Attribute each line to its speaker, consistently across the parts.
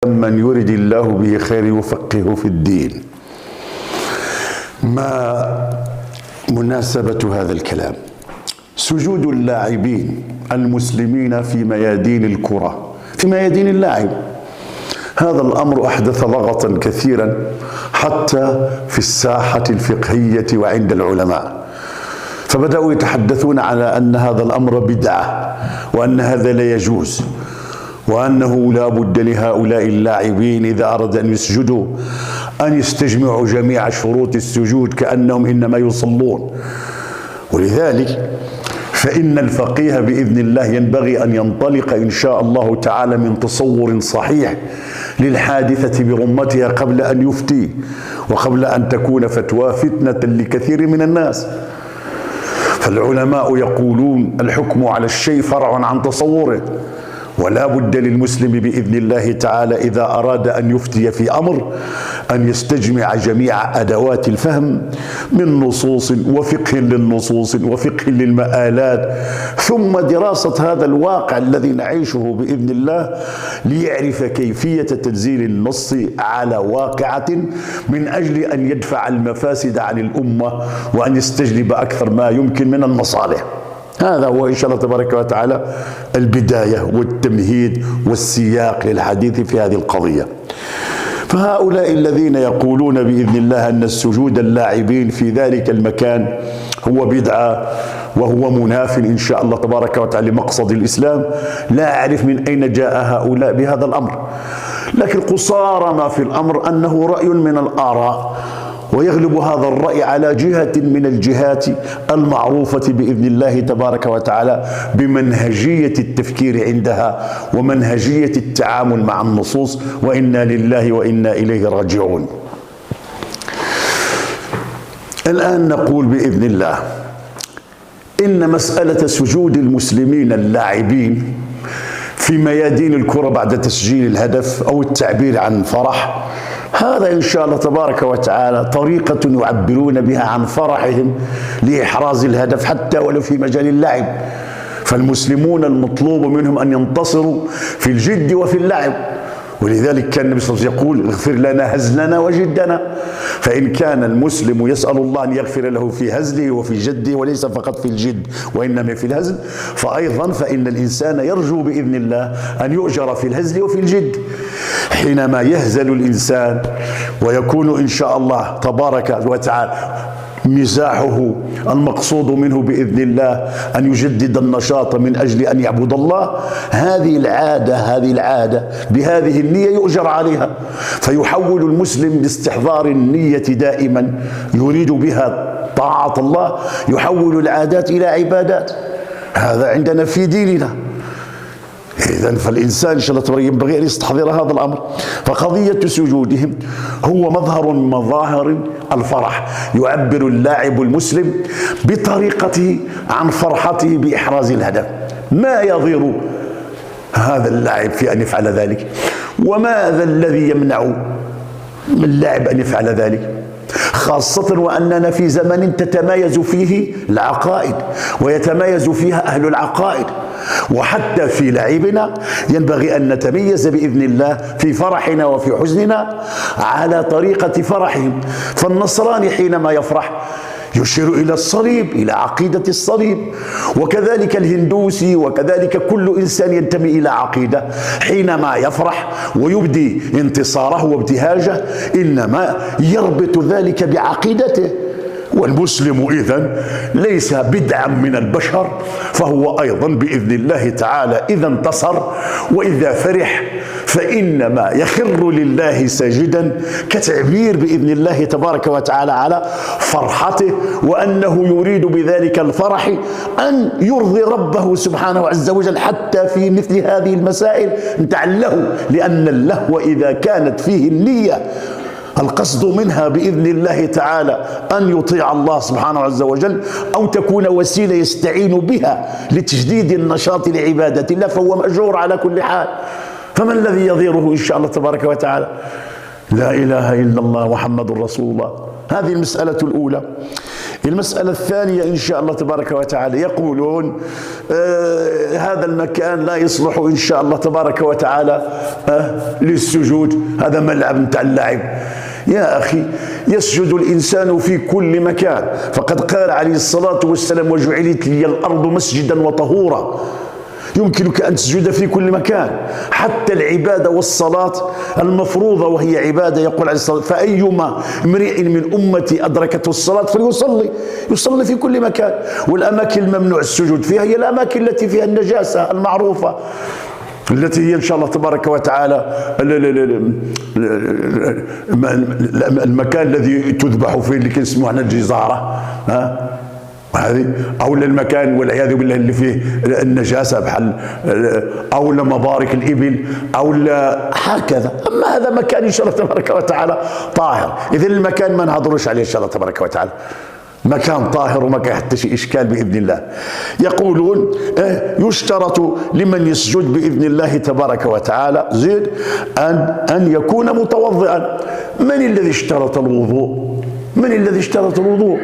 Speaker 1: من يرد الله به خير يفقهه في الدين. ما مناسبة هذا الكلام؟ سجود اللاعبين المسلمين في ميادين الكرة، في ميادين اللعب، هذا الأمر أحدث لغطا كثيرا حتى في الساحة الفقهية وعند العلماء، فبدأوا يتحدثون على أن هذا الأمر بدعة، وأن هذا لا يجوز، وأنه لا بد لهؤلاء اللاعبين إذا أراد أن يسجدوا أن يستجمعوا جميع شروط السجود كأنهم إنما يصلون. ولذلك فإن الفقيه بإذن الله ينبغي أن ينطلق إن شاء الله تعالى من تصور صحيح للحادثة برمتها قبل أن يفتي، وقبل أن تكون فتوى فتنة لكثير من الناس. فالعلماء يقولون الحكم على الشيء فرع عن تصوره، ولا بد للمسلم بإذن الله تعالى إذا أراد أن يفتي في أمر أن يستجمع جميع أدوات الفهم من نصوص وفقه للنصوص وفقه للمآلات، ثم دراسة هذا الواقع الذي نعيشه بإذن الله ليعرف كيفية تنزيل النص على واقعة من أجل أن يدفع المفاسد عن الأمة وأن يستجلب أكثر ما يمكن من المصالح. هذا هو إن شاء الله تبارك وتعالى البداية والتمهيد والسياق للحديث في هذه القضية. فهؤلاء الذين يقولون بإذن الله أن السجود اللاعبين في ذلك المكان هو بدعة وهو مناف إن شاء الله تبارك وتعالى لمقصد الإسلام، لا أعرف من أين جاء هؤلاء بهذا الأمر، لكن قصارى ما في الأمر أنه رأي من الآراء، ويغلب هذا الرأي على جهة من الجهات المعروفة بإذن الله تبارك وتعالى بمنهجية التفكير عندها ومنهجية التعامل مع النصوص، وإنا لله وإنا إليه راجعون. الآن نقول بإذن الله إن مسألة سجود المسلمين اللاعبين في ميادين الكرة بعد تسجيل الهدف أو التعبير عن فرح، هذا إن شاء الله تبارك وتعالى طريقة يعبرون بها عن فرحهم لإحراز الهدف حتى ولو في مجال اللعب. فالمسلمون المطلوب منهم أن ينتصروا في الجد وفي اللعب، ولذلك كان النبي صلى الله عليه وسلم يقول اغفر لنا هزلنا وجدنا. فإن كان المسلم يسأل الله أن يغفر له في هزله وفي جده وليس فقط في الجد وإنما في الهزل، فأيضا فإن الإنسان يرجو بإذن الله أن يؤجر في الهزل وفي الجد. حينما يهزل الإنسان ويكون إن شاء الله تبارك وتعالى مزاحه المقصود منه بإذن الله أن يجدد النشاط من أجل أن يعبد الله، هذه العادة بهذه النية يؤجر عليها. فيحول المسلم باستحضار النية دائما يريد بها طاعة الله، يحول العادات إلى عبادات. هذا عندنا في ديننا. إذن فالإنسان إن شاء الله ينبغي أن يستحضر هذا الأمر. فقضية سجودهم هو مظهر من مظاهر الفرح، يعبر اللاعب المسلم بطريقته عن فرحته بإحراز الهدف. ما يضير هذا اللاعب في أن يفعل ذلك؟ وماذا الذي يمنع من اللاعب أن يفعل ذلك؟ خاصة وأننا في زمن تتمايز فيه العقائد ويتمايز فيها أهل العقائد، وحتى في لعبنا ينبغي أن نتميز بإذن الله في فرحنا وفي حزننا على طريقة فرحهم. فالنصراني حينما يفرح يشير إلى الصليب، إلى عقيدة الصليب، وكذلك الهندوسي، وكذلك كل إنسان ينتمي إلى عقيدة حينما يفرح ويبدي انتصاره وابتهاجه إنما يربط ذلك بعقيدته. والمسلم إذن ليس بدعا من البشر، فهو أيضا بإذن الله تعالى إذا انتصر وإذا فرح فإنما يخر لله ساجدا كتعبير بإذن الله تبارك وتعالى على فرحته، وأنه يريد بذلك الفرح أن يرضي ربه سبحانه عز وجل حتى في مثل هذه المسائل نتاع اللهو، لأن اللهو إذا كانت فيه النية القصد منها بإذن الله تعالى أن يطيع الله سبحانه عز وجل أو تكون وسيلة يستعين بها لتجديد النشاط لعبادة الله، فهو مأجور على كل حال. فما الذي يضيره إن شاء الله تبارك وتعالى؟ لا إله إلا الله محمد رسول الله. هذه المسألة الأولى. المسألة الثانية إن شاء الله تبارك وتعالى، يقولون هذا المكان لا يصلح إن شاء الله تبارك وتعالى للسجود، هذا ملعب متاع اللعب. يا أخي، يسجد الإنسان في كل مكان، فقد قال عليه الصلاة والسلام: وجعلت لي الأرض مسجدا وطهورا. يمكنك أن تسجد في كل مكان، حتى العبادة والصلاة المفروضة وهي عبادة. يقول عليه الصلاة والسلام: فأيما امرئ من أمتي أدركته الصلاة فليصلي. يصلي في كل مكان. والأماكن الممنوع السجود فيها هي الأماكن التي فيها النجاسة المعروفة، التي هي إن شاء الله تبارك وتعالى المكان الذي تذبح فيه، اللي كنسموه احنا الجزارة، هذه، أو المكان والعياذ بالله اللي فيه النجاسة بحال، أو مبارك الإبل، أو هكذا. أما هذا مكان إن شاء الله تبارك وتعالى طاهر. إذن المكان ما نهضروش عليه إن شاء الله تبارك وتعالى، مكان طاهر وما كاين حتى شي إشكال بإذن الله. يقولون يشترط لمن يسجد بإذن الله تبارك وتعالى زيد أن يكون متوضئا. من الذي اشترط الوضوء؟ من الذي اشترط الوضوء؟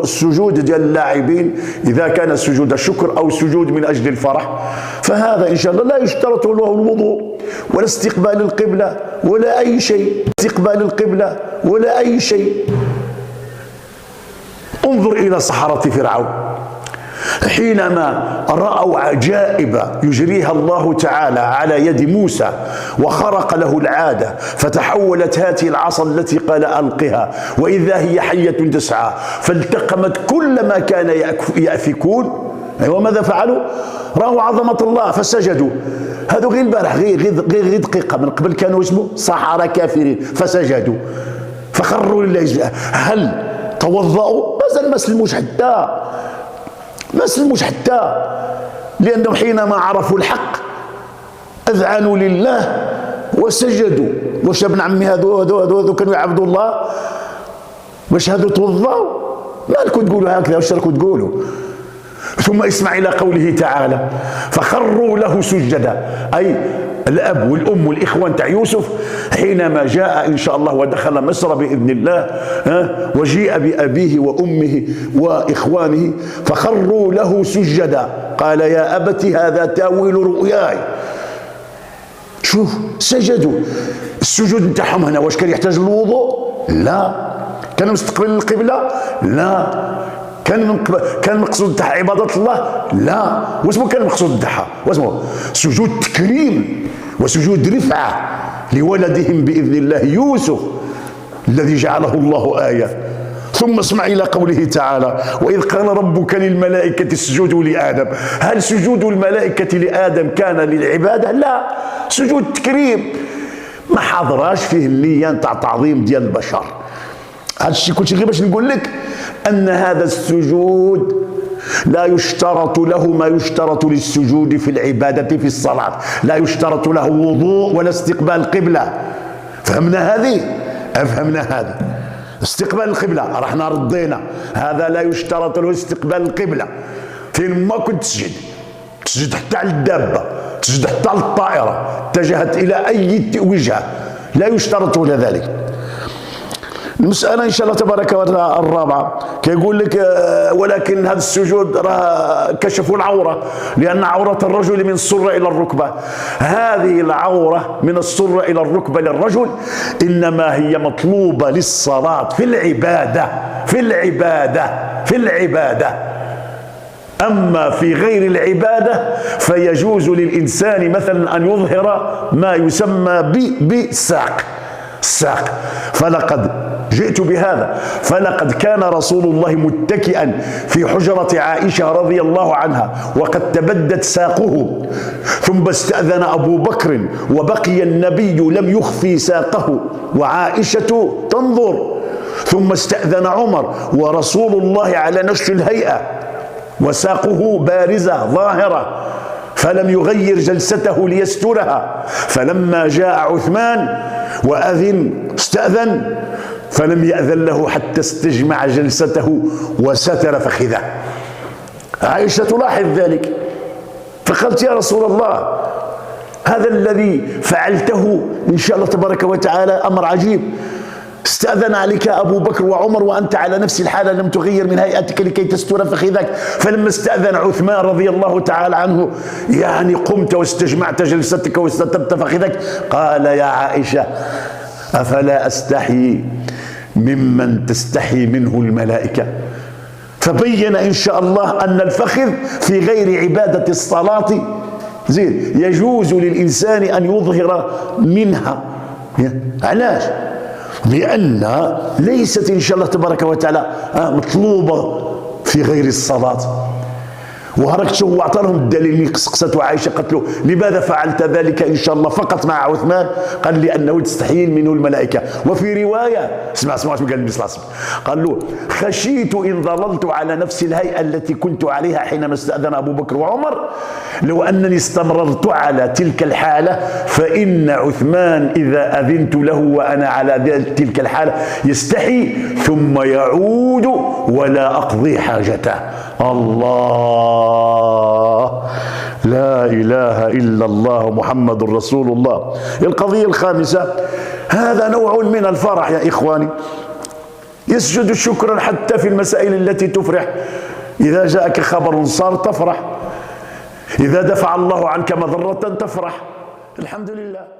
Speaker 1: السجود ديال اللاعبين إذا كان سجود شكر أو سجود من أجل الفرح، فهذا إن شاء الله لا يشترط له الوضوء ولا استقبال القبلة ولا أي شيء، استقبال القبلة ولا أي شيء. انظر إلى سحرة فرعون حينما رأوا عجائب يجريها الله تعالى على يد موسى وخرق له العادة، فتحولت هذه العصا التي قال ألقها وإذا هي حية تسعى، فالتقمت كل ما كان يأفكون. وماذا فعلوا؟ رأوا عظمة الله فسجدوا. هذا غير البارح، غير دقيقة من قبل كانوا اسمه سحرة كافرين، فسجدوا فخروا لله. هل توضأوا؟ مازال ما سلموش حتى، ما سلموش حتى، لأنهم حينما عرفوا الحق أذعنوا لله وسجدوا. واش ابن عمي هذو كانوا يعبدوا الله؟ واش هذو توضأوا؟ مالكم تقولوا هكذا؟ واش راكم تقولوا؟ ثم اسمع إلى قوله تعالى: فخروا له سجدا، أي الأب والأم والإخوان تاع يوسف حينما جاء إن شاء الله ودخل مصر بإذن الله، وجيء بأبيه وأمه وإخوانه، فخروا له سجدا. قال: يا أبت هذا تاويل رؤياي. شوف، سجدوا. السجود نتاعهم هنا واش كان يحتاج الوضوء؟ لا. كان مستقبل القبلة؟ لا. كان مقصود تاع عبادة الله؟ لا. واسمه كان المقصود تاعها؟ واسمه سجود تكريم وسجود رفعة لولدهم بإذن الله يوسف الذي جعله الله آية. ثم اسمع إلى قوله تعالى: وإذ قال ربك للملائكة اسجدوا لآدم. هل سجود الملائكة لآدم كان للعبادة؟ لا، سجود تكريم. ما حضراش فيه النية تاع تعظيم ديال البشر. هذا الشيء كلشي غير باش نقول لك أن هذا السجود لا يشترط له ما يشترط للسجود في العبادة في الصلاة. لا يشترط له وضوء ولا استقبال القبلة. فهمنا هذه؟ أفهمنا هذه. استقبال القبلة رحنا ردينا، هذا لا يشترط له استقبال القبلة. فين ما كنت تسجد حتى على الدابة، تسجد حتى على الطائرة، اتجهت إلى أي وجهة، لا يشترط له ذلك. المسألة إن شاء الله تبارك وتعالى الرابعة، كيقول لك ولكن هذا السجود راه كشفوا العورة، لأن عورة الرجل من السرة إلى الركبة. هذه العورة من السرة إلى الركبة للرجل إنما هي مطلوبة للصلاة في العبادة، في العبادة، في العبادة. أما في غير العبادة فيجوز للإنسان مثلا أن يظهر ما يسمى بالساق، الساق. فلقد جئت بهذا، فلقد كان رسول الله متكئا في حجرة عائشة رضي الله عنها وقد تبدت ساقه، ثم استأذن أبو بكر وبقي النبي لم يخفي ساقه وعائشة تنظر، ثم استأذن عمر ورسول الله على نفس الهيئة وساقه بارزة ظاهرة، فلم يغير جلسته ليسترها. فلما جاء عثمان استأذن فلم يأذن له حتى استجمع جلسته وستر فخذه. عائشة تلاحظ ذلك، فقالت: يا رسول الله، هذا الذي فعلته إن شاء الله تبارك وتعالى أمر عجيب. استأذن عليك أبو بكر وعمر وأنت على نفس الحالة لم تغير من هيئتك لكي تستر فخذك. فلما استأذن عثمان رضي الله تعالى عنه يعني قمت واستجمعت جلستك واستتبت فخذك. قال يا عائشة أفلا أستحي ممن تستحي منه الملائكة. فبين إن شاء الله أن الفخذ في غير عبادة الصلاة زين يجوز للإنسان أن يظهر منها. علاش؟ لأن ليست إن شاء الله تبارك وتعالى مطلوبة في غير الصلاة. وهرك شو أعطى لهم الدليل من قصته عائشة قالت له لماذا فعلت ذلك إن شاء الله فقط مع عثمان؟ قال لأنه تستحيل منه الملائكة. وفي رواية اسمع قال النبي صلى الله عليه وسلم قال له خشيت إن ظللت على نفس الهيئة التي كنت عليها حينما استأذن أبو بكر وعمر لو أنني استمررت على تلك الحالة فإن عثمان إذا أذنت له وأنا على تلك الحالة يستحي ثم يعود ولا أقضي حاجته. الله لا إله إلا الله محمد رسول الله. القضية الخامسة هذا نوع من الفرح يا إخواني. يسجد شكرا حتى في المسائل التي تفرح. إذا جاءك خبر صار تفرح، إذا دفع الله عنك مضرة تفرح. الحمد لله.